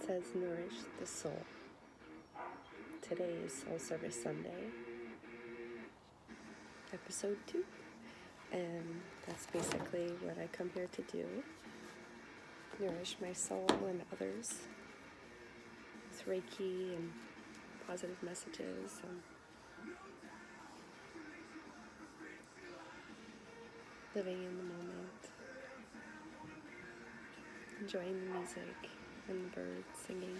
says nourish the soul. Today is Soul Service Sunday, episode 2. And that's basically what I come here to do. Nourish my soul and others with reiki and positive messages and living in the moment, enjoying the music and the birds singing.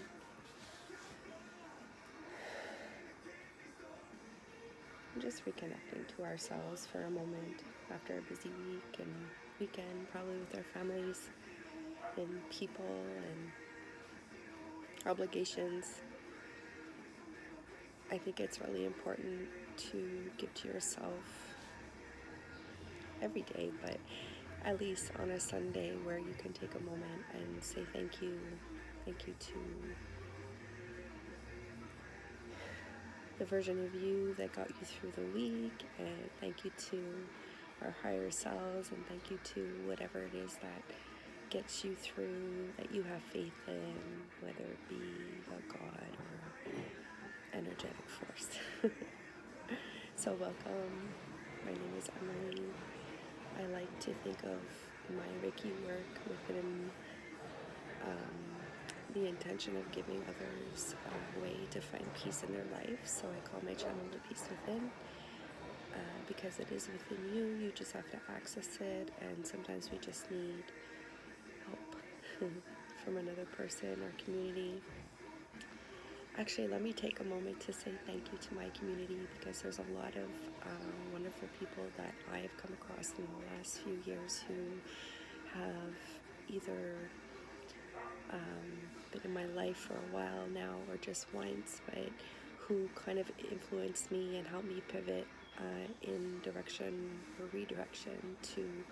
And just reconnecting to ourselves for a moment after a busy week and weekend, probably with our families and people and obligations. I think it's really important to give to yourself every day, but at least on a Sunday where you can take a moment and say thank you to the version of you that got you through the week, and thank you to our higher selves, and thank you to whatever it is that gets you through, that you have faith in, whether it be a God or energetic force. So welcome. My name is Emily. I like to think of my Reiki work within the intention of giving others a way to find peace in their life. So I call my channel The Peace Within, because it is within you. You just have to access it, and sometimes we just need help from another person or community. Actually, let me take a moment to say thank you to my community, because there's a lot of wonderful people that I've come across in the last few years who have either been in my life for a while now or just once, but who kind of influenced me and helped me pivot in direction or redirection to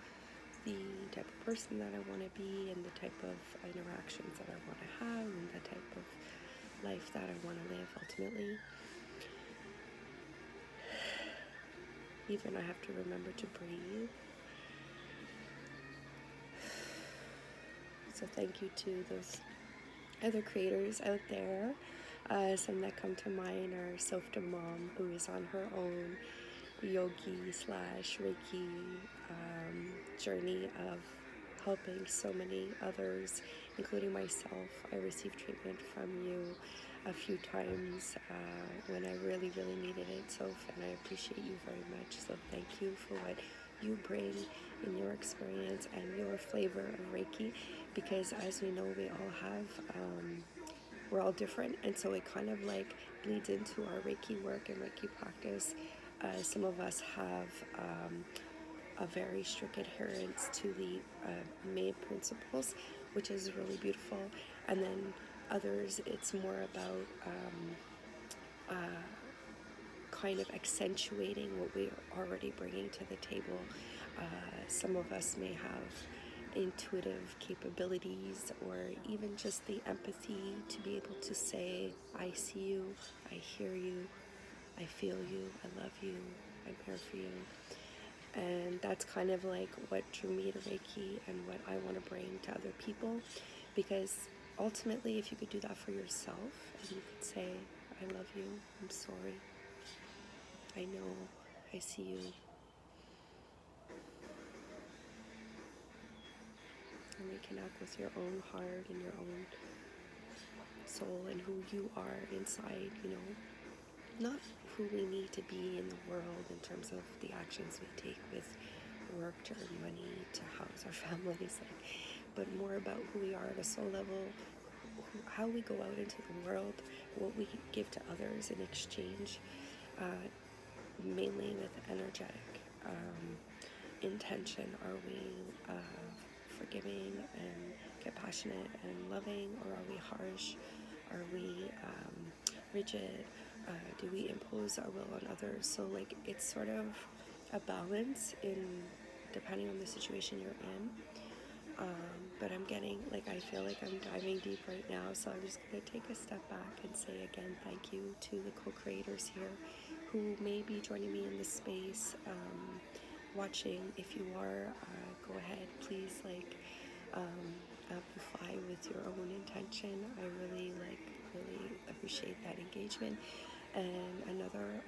the type of person that I want to be, and the type of interactions that I want to have, and the type of life that I want to live ultimately. Even I have to remember to breathe. So thank you to those other creators out there. Some that come to mind are Softa Mom, who is on her own yogi / Reiki journey of helping so many others, including myself. I received treatment from you a few times when I really needed it, Soph, and I appreciate you very much. So thank you for what you bring in your experience and your flavor of Reiki, because as we know, we all have, we're all different, and so it kind of like bleeds into our Reiki work and Reiki practice. Some of us have a very strict adherence to the main principles, which is really beautiful, and then others, it's more about kind of accentuating what we're already bringing to the table. Some of us may have intuitive capabilities, or even just the empathy to be able to say, I see you, I hear you, I feel you, I love you, I'm here for you. And that's kind of like what drew me to Reiki and what I want to bring to other people, because ultimately, if you could do that for yourself, and you could say, I love you, I'm sorry, I know, I see you, and reconnect with your own heart and your own soul and who you are inside, not who we need to be in the world in terms of the actions we take with work to earn money, to house our families, but more about who we are at a soul level, how we go out into the world, what we give to others in exchange, mainly with energetic intention. Are we forgiving and compassionate and loving, or are we harsh? Are we rigid? Do we impose our will on others? So like, it's sort of a balance in depending on the situation you're in. But I'm getting, like, I feel like I'm diving deep right now, so I'm just going to take a step back and say again, thank you to the co-creators here who may be joining me in this space, watching. If you are, go ahead, please, amplify with your own intention. I really appreciate that engagement. And another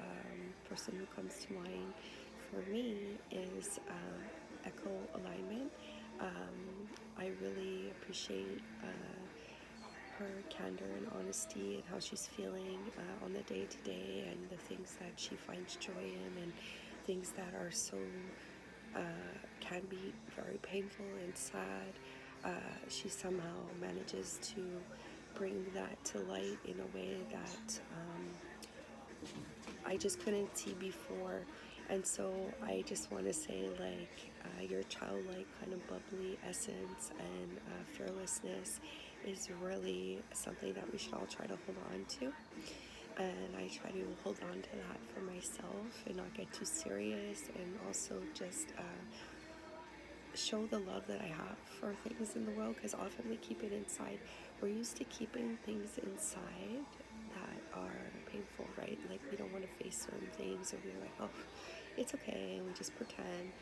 person who comes to mind for me is Echo Alignment. I really appreciate her candor and honesty and how she's feeling on the day to day, and the things that she finds joy in, and things that are so can be very painful and sad. She somehow manages to bring that to light in a way that I just couldn't see before. And so I just want to say, your childlike kind of bubbly essence and fearlessness is really something that we should all try to hold on to. And I try to hold on to that for myself and not get too serious, and also just show the love that I have for things in the world, because often we keep it inside. We're used to keeping things inside that are painful, right? Like, we don't want to face certain things, or we're like, oh, it's okay, and we just pretend.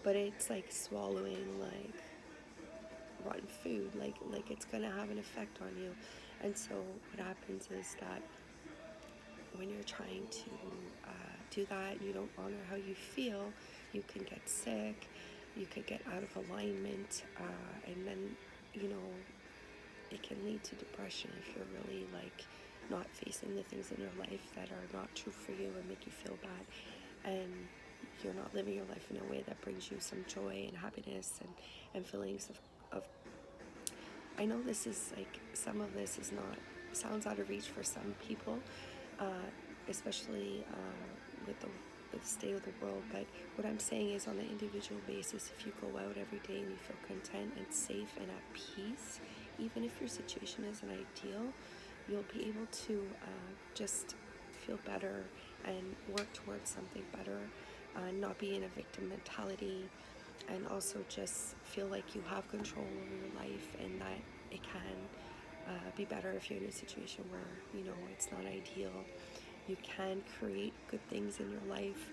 But it's like swallowing like rotten food, like it's gonna have an effect on you. And so what happens is that when you're trying to do that, you don't honor how you feel, you can get sick, you could get out of alignment, and then, it can lead to depression if you're really not facing the things in your life that are not true for you and make you feel bad, and you're not living your life in a way that brings you some joy and happiness and feelings of I know this is some of this is not sounds out of reach for some people, especially with the state of the world. But what I'm saying is, on an individual basis, if you go out every day and you feel content and safe and at peace, even if your situation isn't ideal, you'll be able to just feel better and work towards something better, not be in a victim mentality, and also just feel like you have control over your life, and that it can be better if you're in a situation where it's not ideal. You can create good things in your life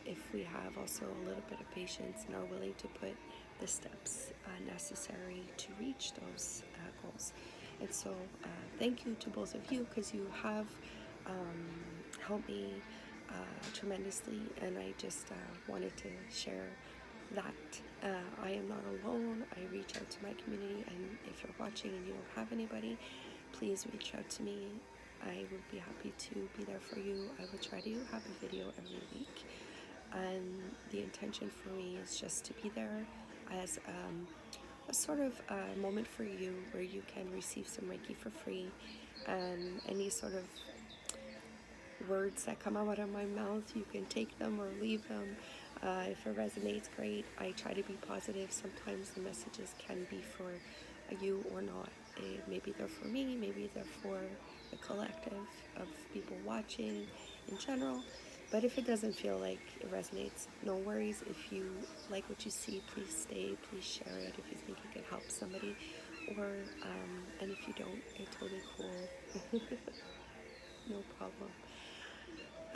if we have also a little bit of patience and are willing to put the steps necessary to reach those goals. And so thank you to both of you, because you have helped me tremendously, and I just wanted to share that I am not alone. I reach out to my community, and if you're watching and you don't have anybody, please reach out to me. I would be happy to be there for you. I will try to have a video every week, and the intention for me is just to be there as a sort of moment for you where you can receive some Reiki for free, and any sort of words that come out of my mouth, you can take them or leave them. If it resonates, great. I try to be positive. Sometimes the messages can be for you or not. Maybe they're for me, maybe they're for the collective of people watching in general. But if it doesn't feel like it resonates, no worries. If you like what you see, please stay, please share it if you think it could help somebody. Or, and if you don't, it's totally cool. No problem.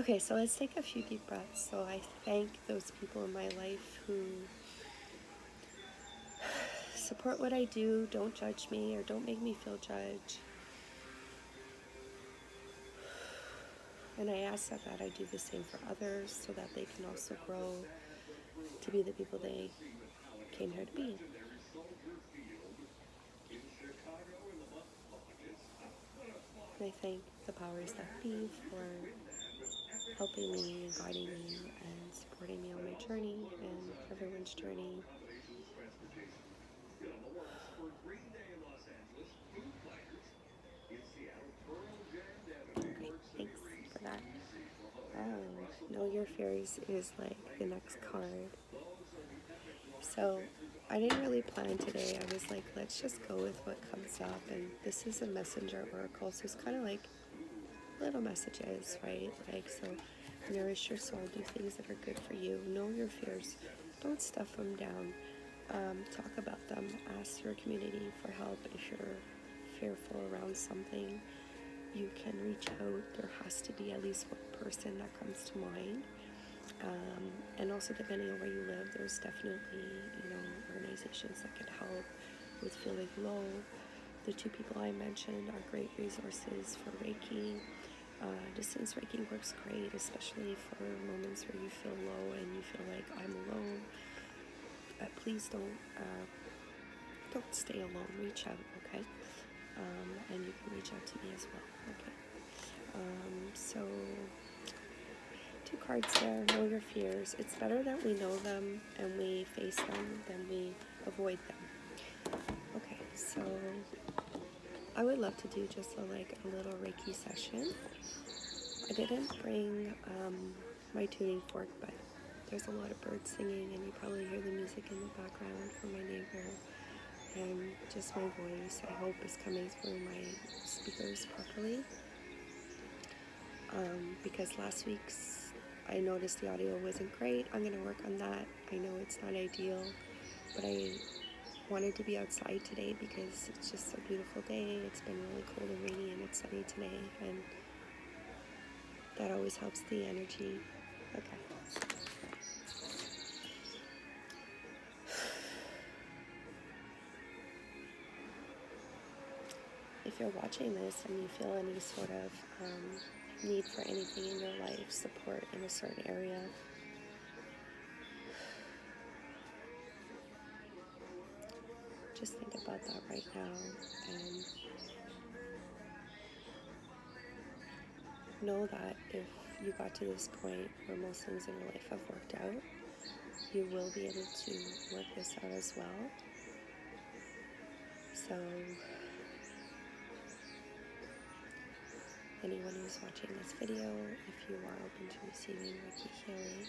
Okay, so let's take a few deep breaths. So I thank those people in my life who support what I do, don't judge me, or don't make me feel judged. And I ask that I do the same for others, so that they can also grow to be the people they came here to be. And I thank the powers that be for helping me and guiding me and supporting me on my journey and everyone's journey. Great, thanks for that. Know Your Fears is like the next card. So I didn't really plan today. I was like, let's just go with what comes up. And this is a messenger oracle, so it's kind of like little messages, right? So nourish your soul, do things that are good for you. Know your fears. Don't stuff them down. Talk about them. Ask your community for help if you're fearful around something. You can reach out. There has to be at least one person that comes to mind. And also, depending on where you live, there's definitely, organizations that can help. with feeling low, the two people I mentioned are great resources for Reiki. Distance Reiki works great, especially for moments where you feel low and you feel like I'm alone. Please don't stay alone. Reach out, okay? And you can reach out to me as well, okay? So 2 cards there. Know your fears. It's better that we know them and we face them than we avoid them. Okay, so I would love to do just a little Reiki session. I didn't bring my tuning fork, but there's a lot of birds singing, and you probably hear the music in the background from my neighbor. And just my voice, I hope, is coming through my speakers properly. Because last week's, I noticed the audio wasn't great. I'm going to work on that. I know it's not ideal, but I wanted to be outside today because it's just a beautiful day. It's been really cold and rainy, and it's sunny today, and that always helps the energy. Okay. If you're watching this and you feel any sort of need for anything in your life, support in a certain area, just think about that right now and know that if you got to this point where most things in your life have worked out, you will be able to work this out as well. So anyone who's watching this video, if you are open to receiving Reiki healing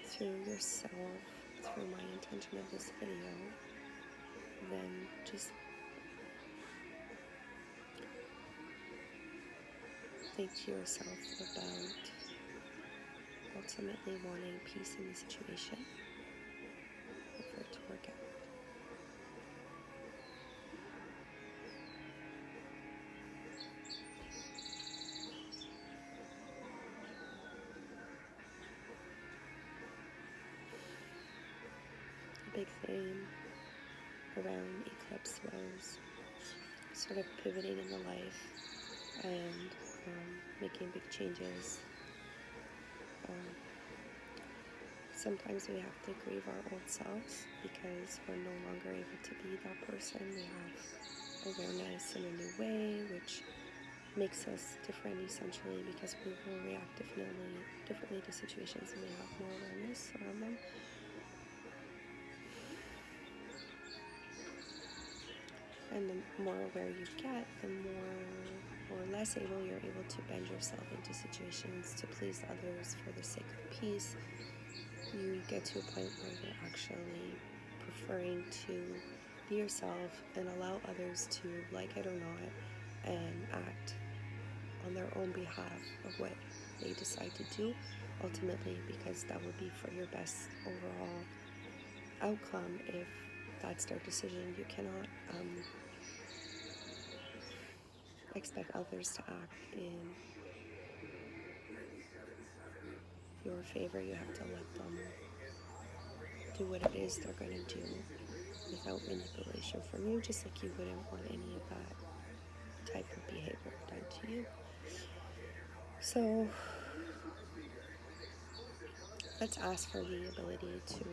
through yourself, through my intention of this video, then just think to yourself about ultimately wanting peace in the situation and for it to work out. A big theme around eclipse was sort of pivoting in the life and making big changes. Sometimes we have to grieve our old selves because we're no longer able to be that person. We have awareness in a new way, which makes us different essentially because we will react differently to situations and we have more awareness around them. And the more aware you get, the more or less able you're able to bend yourself into situations to please others for the sake of peace. You get to a point where you're actually preferring to be yourself and allow others to like it or not and act on their own behalf of what they decide to do, ultimately, because that would be for your best overall outcome. If that's their decision, you cannot expect others to act in your favor. You have to let them do what it is they're going to do without manipulation from you, just like you wouldn't want any of that type of behavior done to you. So let's ask for the ability to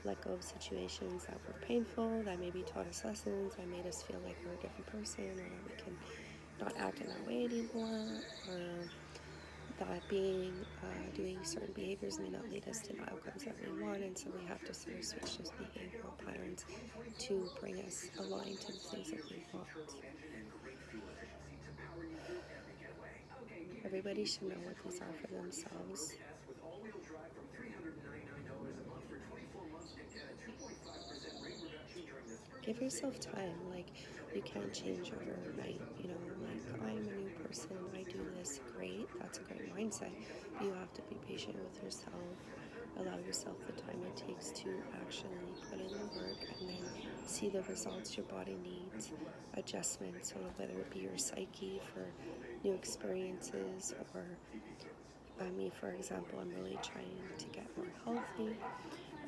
let go of situations that were painful, that maybe taught us lessons, that made us feel like we're a different person, or that we can not act in that way anymore, or that doing certain behaviors may not lead us to the outcomes that we want, and so we have to sort of switch those behavioral patterns to bring us aligned to the things that we want. Everybody should know what these are for themselves. Give yourself time. Like, you can't change overnight, I'm a new person, I do this, great, that's a great mindset, but you have to be patient with yourself, allow yourself the time it takes to actually put in the work and then see the results your body needs, adjustments, so whether it be your psyche for new experiences, or me, for example, I'm really trying to get more healthy,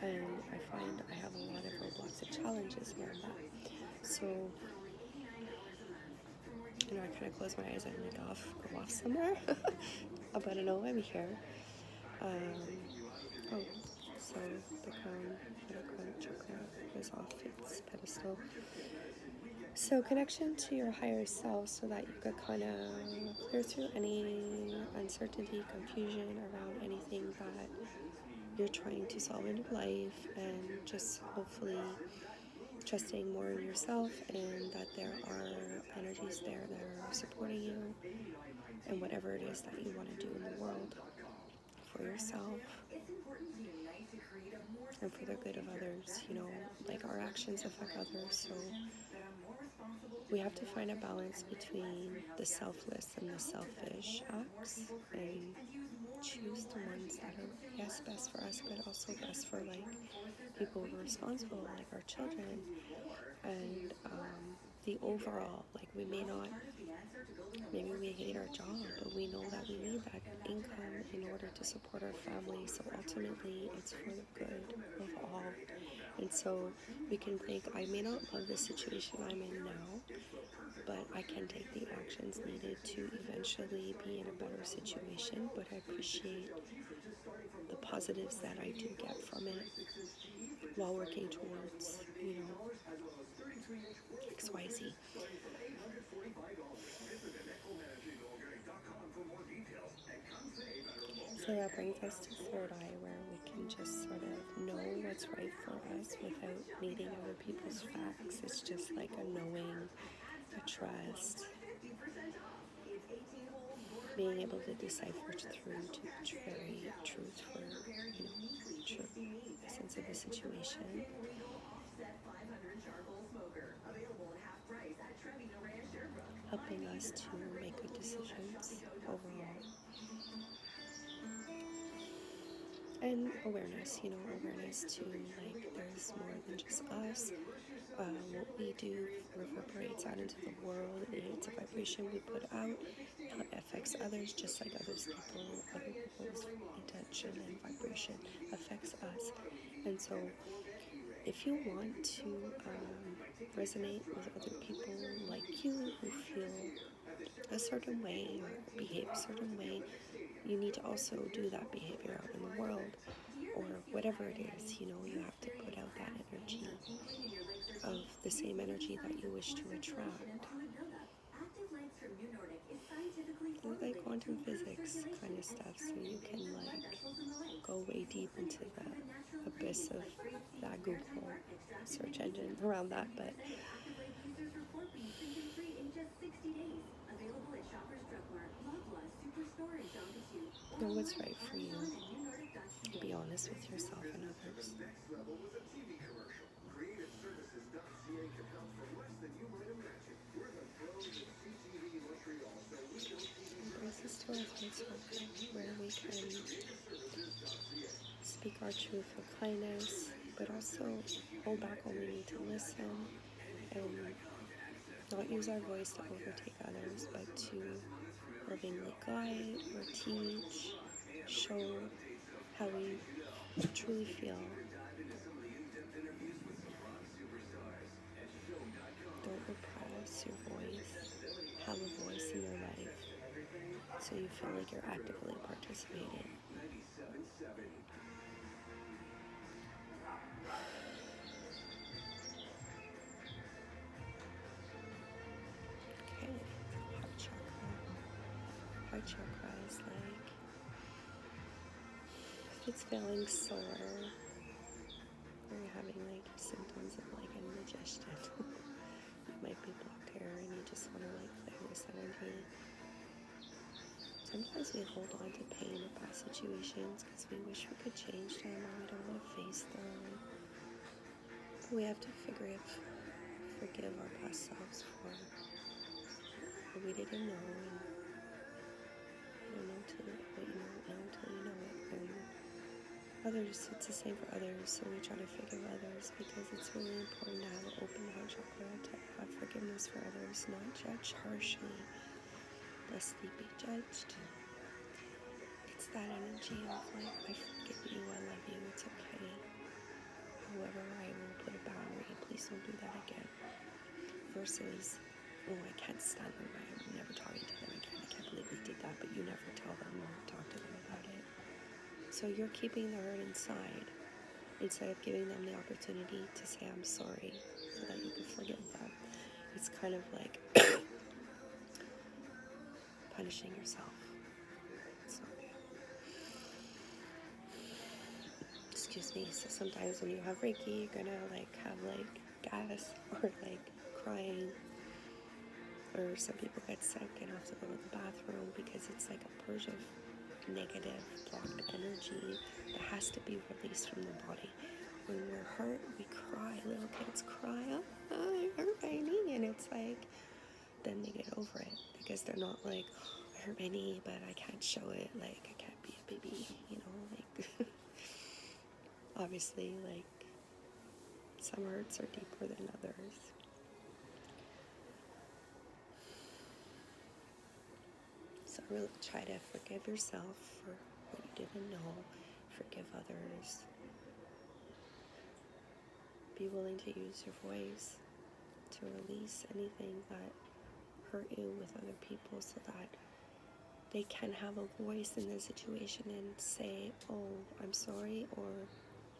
and I find I have a lot of roadblocks and challenges around that. So, I kind of close my eyes and go off somewhere. But I know I'm here. So the crown chakra is off its pedestal. So connection to your higher self, so that you could kind of clear through any uncertainty, confusion around anything that you're trying to solve in your life, and just hopefully trusting more in yourself, and that there are energies there that are supporting you and whatever it is that you want to do in the world for yourself and for the good of others. Like our actions affect others, so we have to find a balance between the selfless and the selfish acts, and choose the ones that are, yes, best for us, but also best for like people who are responsible, like our children. And the overall, like maybe we hate our job, but we know that we need that income in order to support our family. So ultimately, it's for the good of all. And so we can think, I may not love the situation I'm in now, but I can take the actions needed to eventually be in a better situation. But I appreciate the positives that I do get from it while working towards, XYZ. So that brings us to third eye, where we can just sort of know what's right for us without needing other people's facts. It's just like a knowing, a trust, being able to decipher through to the very truth for, true essence of the situation. Helping us to make good decisions overall. And awareness, awareness to, like, there's more than just us. What we do reverberates out into the world. It's a vibration we put out that affects others, just like other people's intention and vibration affects us. And so if you want to resonate with other people like you, who feel a certain way or behave a certain way, you need to also do that behavior out in the world, or whatever it is. You have to put out that energy of the same energy that you wish to attract. It's like quantum physics kind of stuff, so you can go way deep into the abyss of that Google search engine around that, but know what's right for you. Be honest with yourself and others. Brings us to our third circle, where we can speak our truth with kindness, but also hold back when we need to listen, and not use our voice to overtake others, but to lovingly guide or teach, show how we truly feel. Don't repress your voice. Have a voice in your life, so you feel like you're actively participating. Okay, heart chakra. Heart chakra is like, if it's feeling sore, or you're having like symptoms of like indigestion, it might be blocked here, and you just want to like clear this energy. Sometimes we hold on to pain of past situations because we wish we could change them, or we don't want to face them. But we have to forgive our past selves for what we didn't know, and you don't know till you know it. And others, it's the same for others, so we try to forgive others, because it's really important to have an open heart chakra, to have forgiveness for others, not judge harshly, lest they be judged. It's that energy of like, I forgive you, I love you, it's okay. However, I will put a boundary. Please don't do that again. versus, oh, I can't stand them, I'm never talking to them again, I can't believe we did that, but you never tell them or talk to them about it. So you're keeping the hurt inside instead of giving them the opportunity to say I'm sorry so that you can forgive them. It's kind of like punishing yourself. It's not good. Excuse me. So sometimes when you have Reiki, you're gonna like have like gas or like crying, or some people get sick and have to go to the bathroom because it's like a purge of negative blocked energy that has to be released from the body. When we're hurt, we cry. Little kids cry, oh, I hurt my knee, and it's like, then they get over it because they're not like, oh, I hurt my knee, but I can't show it, like I can't be a baby, you know, like obviously, like some hurts are deeper than others. So really try to forgive yourself for what you didn't know, forgive others, be willing to use your voice to release anything that hurt you with other people so that they can have a voice in the situation and say, oh, I'm sorry, or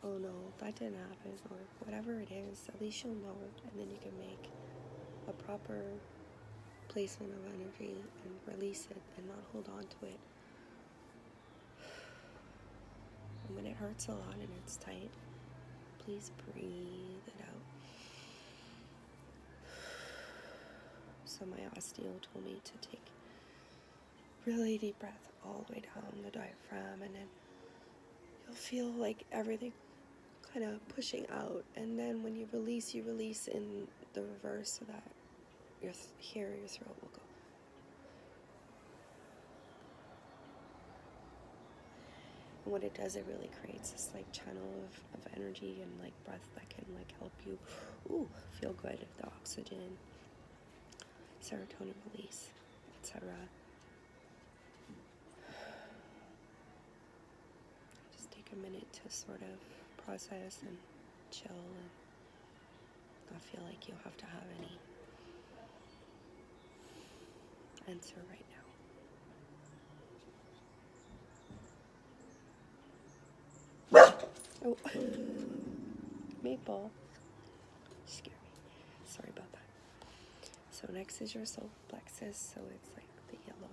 oh no, that didn't happen, or whatever it is. At least you'll know, and then you can make a proper placement of energy and release it and not hold on to it. And when it hurts a lot and it's tight, please breathe it out. So my osteo told me to take really deep breath all the way down the diaphragm, and then you'll feel like everything kind of pushing out, and then when you release in the reverse so that your throat will go. And what it does, it really creates this like channel of energy and like breath that can like help you feel good, if the oxygen, serotonin release, etc. Just take a minute to sort of process and chill and not feel like you have to have any answer right now. Oh, Maple. Scare me. Sorry about that. So next is your solar plexus. So it's like the yellow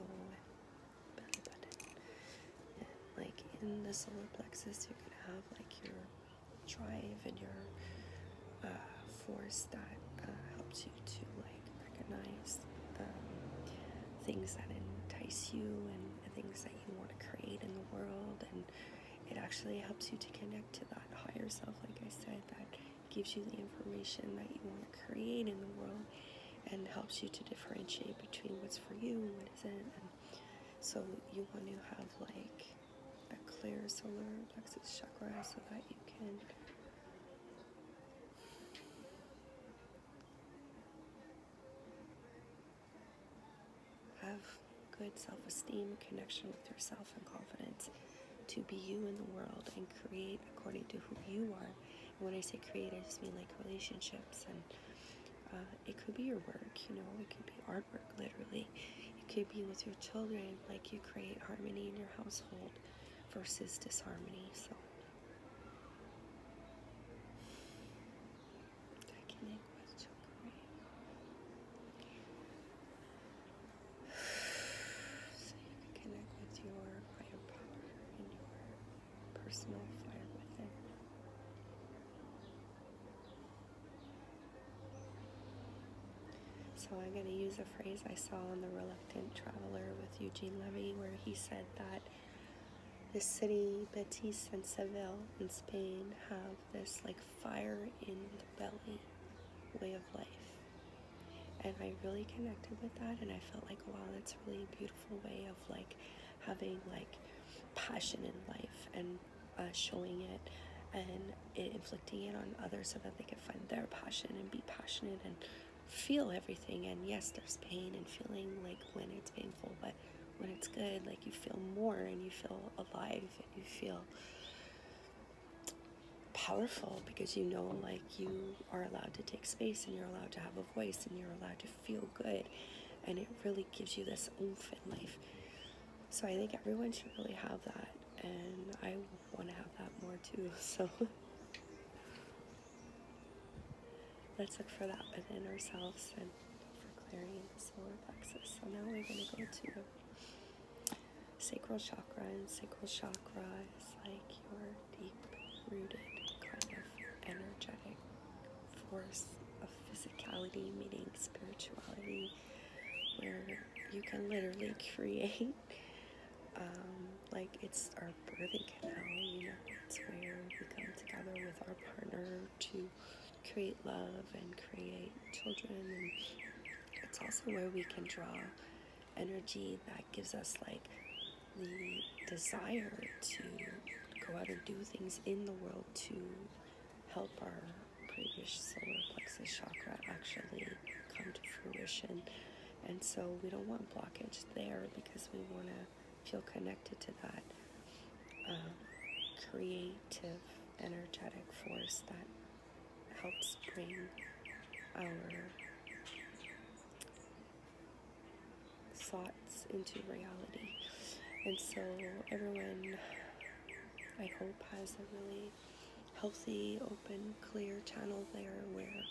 belly button. And like in the solar plexus, you're going to have like your drive and your force that helps you to like recognize things that entice you and things that you want to create in the world, and it actually helps you to connect to that higher self, like I said, that gives you the information that you want to create in the world and helps you to differentiate between what's for you and what isn't. And so you want to have like a clear solar plexus chakra so that you can have good self-esteem, connection with yourself, and confidence to be you in the world and create according to who you are. And when I say create, I just mean like relationships, and it could be your work, you know, it could be artwork, literally. It could be with your children, like you create harmony in your household versus disharmony. So connect with chakra. So you can connect with your higher power and your personal fire within. So I'm going to use a phrase I saw on The Reluctant Traveler with Eugene Levy, where he said that the city, Betis and Seville in Spain have this like fire in the belly way of life. And I really connected with that, and I felt like, wow, that's a really beautiful way of like having like passion in life and showing it and inflicting it on others so that they can find their passion and be passionate and feel everything. And yes, there's pain and feeling like when it's painful, but when it's good, like you feel more and you feel alive and you feel powerful, because you know, like, you are allowed to take space, and you're allowed to have a voice, and you're allowed to feel good, and it really gives you this oomph in life. So I think everyone should really have that, and I want to have that more too. So let's look for that within ourselves and for clearing the solar plexus. So now we're going to go to sacral chakra, and sacral chakra is like your deep-rooted kind of energetic force of physicality, meaning spirituality, where you can literally create, like, it's our birthing canal, you know, it's where we come together with our partner to create love and create children, and it's also where we can draw energy that gives us, like, the desire to go out and do things in the world to help our previous solar plexus chakra actually come to fruition. And so we don't want blockage there, because we want to feel connected to that creative, energetic force that helps bring our thoughts into reality. And so everyone, I hope, has a really healthy, open, clear channel there where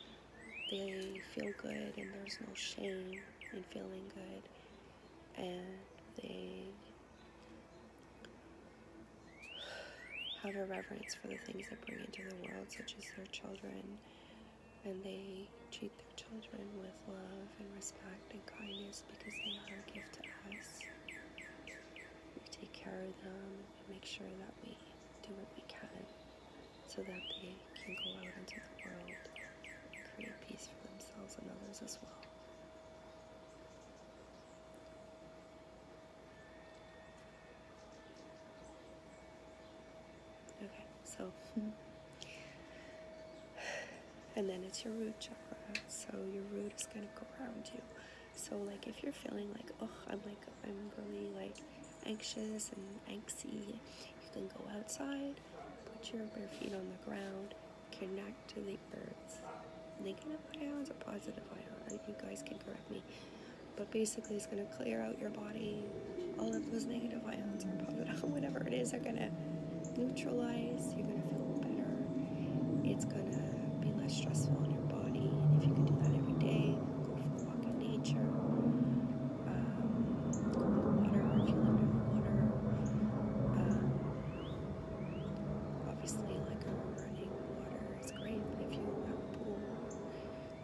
they feel good and there's no shame in feeling good, and they have a reverence for the things they bring into the world, such as their children, and they treat their children with love and respect and kindness, because they are a gift to us. We take care of them, and we make sure that we do what we can so that they can go out into the world and create peace for themselves and others as well. Okay, so and then it's your root chakra. So your root is going to go around you. So, like, if you're feeling like, oh, I'm really, like, anxious and angsty, you can go outside, put your bare feet on the ground, connect to the earth. Negative ions or positive ions? You guys can correct me. But basically, it's going to clear out your body. All of those negative ions or positive, whatever it is, are going to neutralize. You're going to feel better. It's going to be less stressful on your body. And if you can do that every day, go for a walk in nature. Go in the water if you live near the water. Obviously, like, a running water is great, but if you have a pool,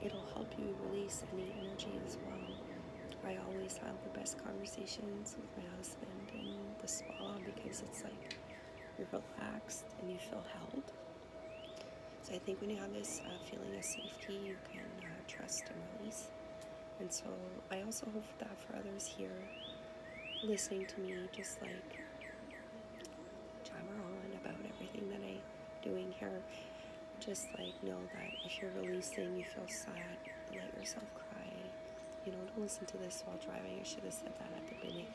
it'll help you release any energy as well. I always have the best conversations with my husband in the spa, because it's like you're relaxed and you feel held. So I think when you have this feeling of safety, you can trust and release. And so I also hope that for others here listening to me, just like jammer on about everything that I'm doing here, just like know that if you're releasing, you feel sad, let yourself cry. You know, don't listen to this while driving. I should have said that at the beginning,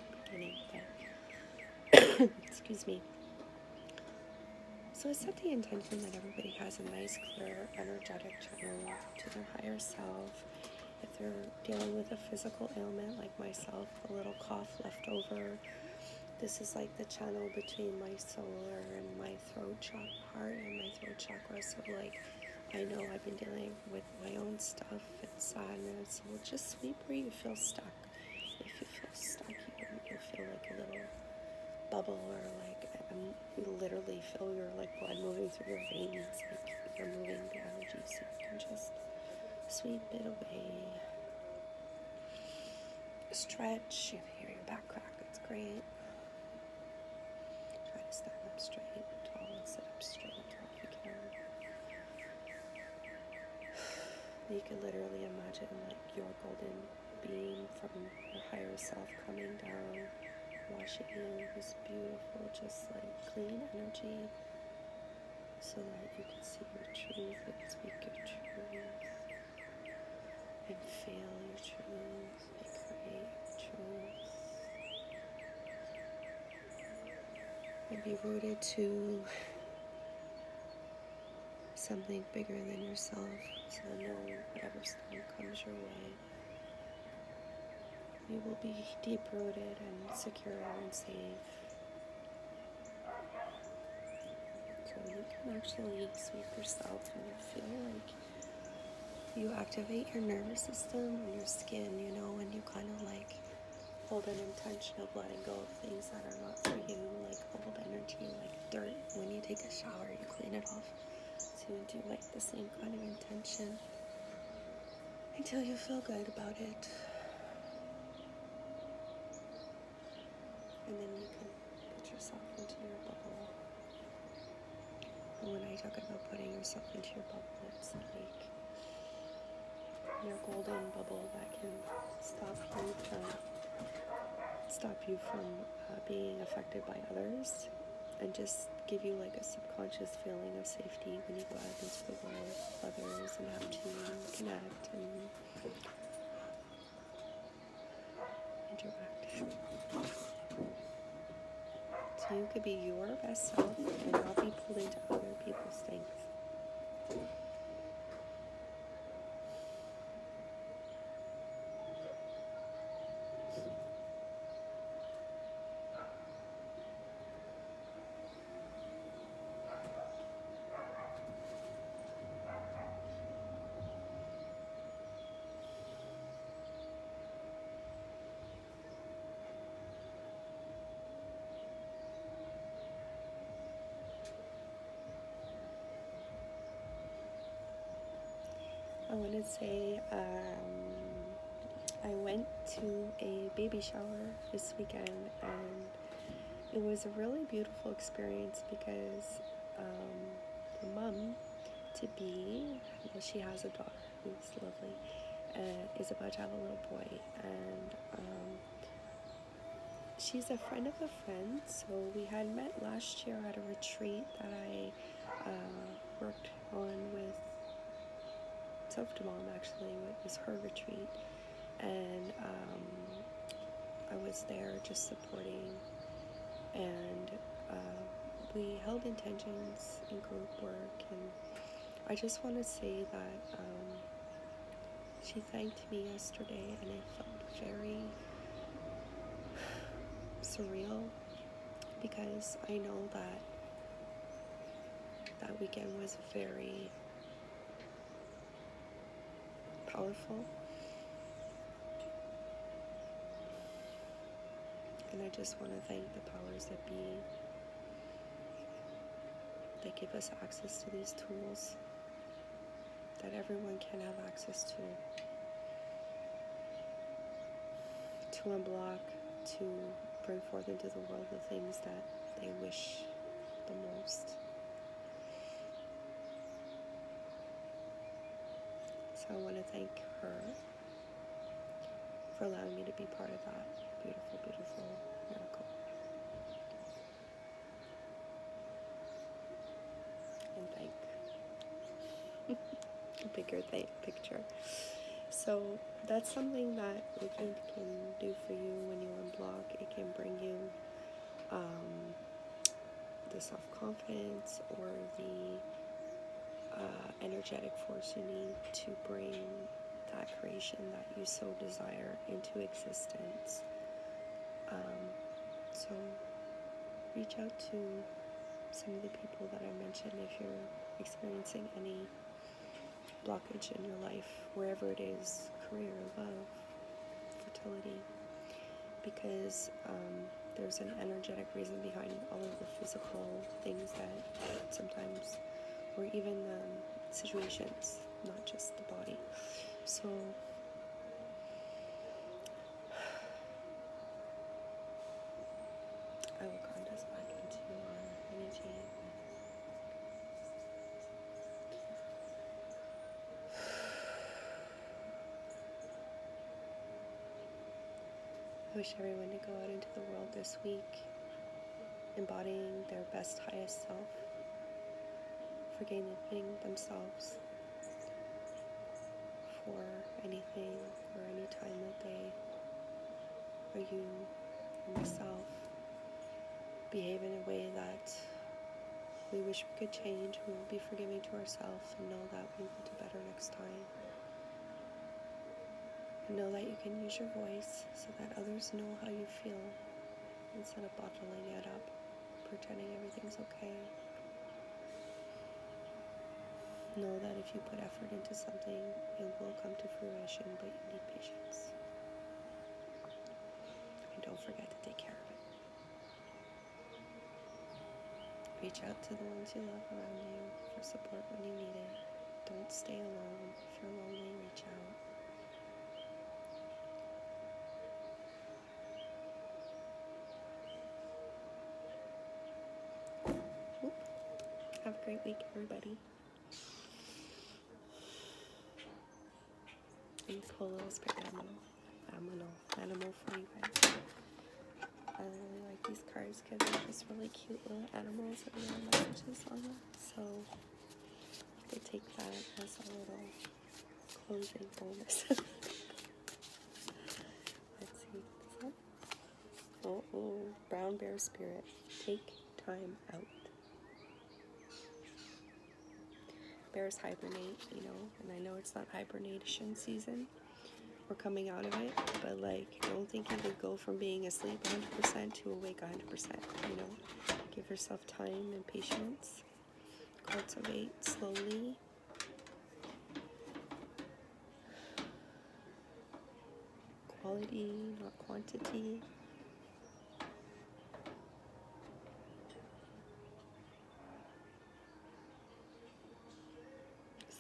but excuse me. So set the intention that everybody has a nice, clear, energetic channel to their higher self. If they're dealing with a physical ailment like myself, a little cough left over, this is like the channel between my solar and my throat chakra, heart and my throat chakra. So, like, I know I've been dealing with my own stuff and sadness. So just sweep where you feel stuck. If you feel stuck, you'll feel like a little bubble, or like you literally feel your, like, blood moving through your veins, like you're moving the energy. So you can just sweep it away. Stretch. If you hear your back crack, it's great. Try to stand up straight, tall, and sit up straight if you can. You can literally imagine, like, your golden beam from your higher self coming down, washing you this beautiful, just like clean energy, so that you can see your truth and speak your truth and feel your truth and create your truth. And be rooted to something bigger than yourself. So no, whatever storm comes your way, you will be deep-rooted and secure and safe. So you can actually sweep yourself and you feel like you activate your nervous system and your skin, and you kind of like hold an intention of letting go of things that are not for you, like old energy, like dirt. When you take a shower, you clean it off. So you do like the same kind of intention until you feel good about it. And then you can put yourself into your bubble. And when I talk about putting yourself into your bubble, it's like your golden bubble that can stop you from being affected by others, and just give you like a subconscious feeling of safety when you go out into the world with others and have to connect and interact. So you could be your best self and not be pulled into other people's things. I want to say I went to a baby shower this weekend, and it was a really beautiful experience because the mom to be, well, she has a daughter who's lovely and is about to have a little boy, and she's a friend of a friend. So we had met last year at a retreat that I worked on with Soft Mom. Actually, it was her retreat, and I was there just supporting, and we held intentions in group work, and I just want to say that she thanked me yesterday, and it felt very surreal because I know that that weekend was very powerful, and I just want to thank the powers that be. They give us access to these tools that everyone can have access to unblock, to bring forth into the world the things that they wish the most. So I want to thank her for allowing me to be part of that beautiful, beautiful miracle. And thank a bigger picture. So that's something that Reiki can do for you when you unblock. It can bring you the self-confidence or the energetic force you need to bring that creation that you so desire into existence. So reach out to some of the people that I mentioned if you're experiencing any blockage in your life, wherever it is, career, love, fertility, because there's an energetic reason behind all of the physical things that sometimes, or even situations, not just the body. So I will ground us back into our energy. I wish everyone to go out into the world this week embodying their best, highest self, forgiving themselves for anything or any time that they or you or myself behave in a way that We wish we could change. We won't be forgiving to ourselves, and know that we will do better next time. And know that you can use your voice so that others know how you feel instead of bottling it up, pretending everything's okay. Know that if you put effort into something, it will come to fruition, but you need patience. And don't forget to take care of it. Reach out to the ones you love around you for support when you need it. Don't stay alone. If you're lonely, reach out. Whoop. Have a great week, everybody. And pull a little spirit animal for you guys. I really like these cards because they're just really cute little animals and little messages on them. So you could take that as a little closing bonus. Let's see this one. Oh, brown bear spirit. Take time out. Bears hibernate, and I know it's not hibernation season. We're coming out of it, but don't think you could go from being asleep 100% to awake 100%, Give yourself time and patience. Cultivate slowly. Quality, not quantity.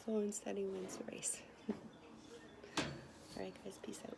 Slow and steady wins the race. Alright guys, peace out.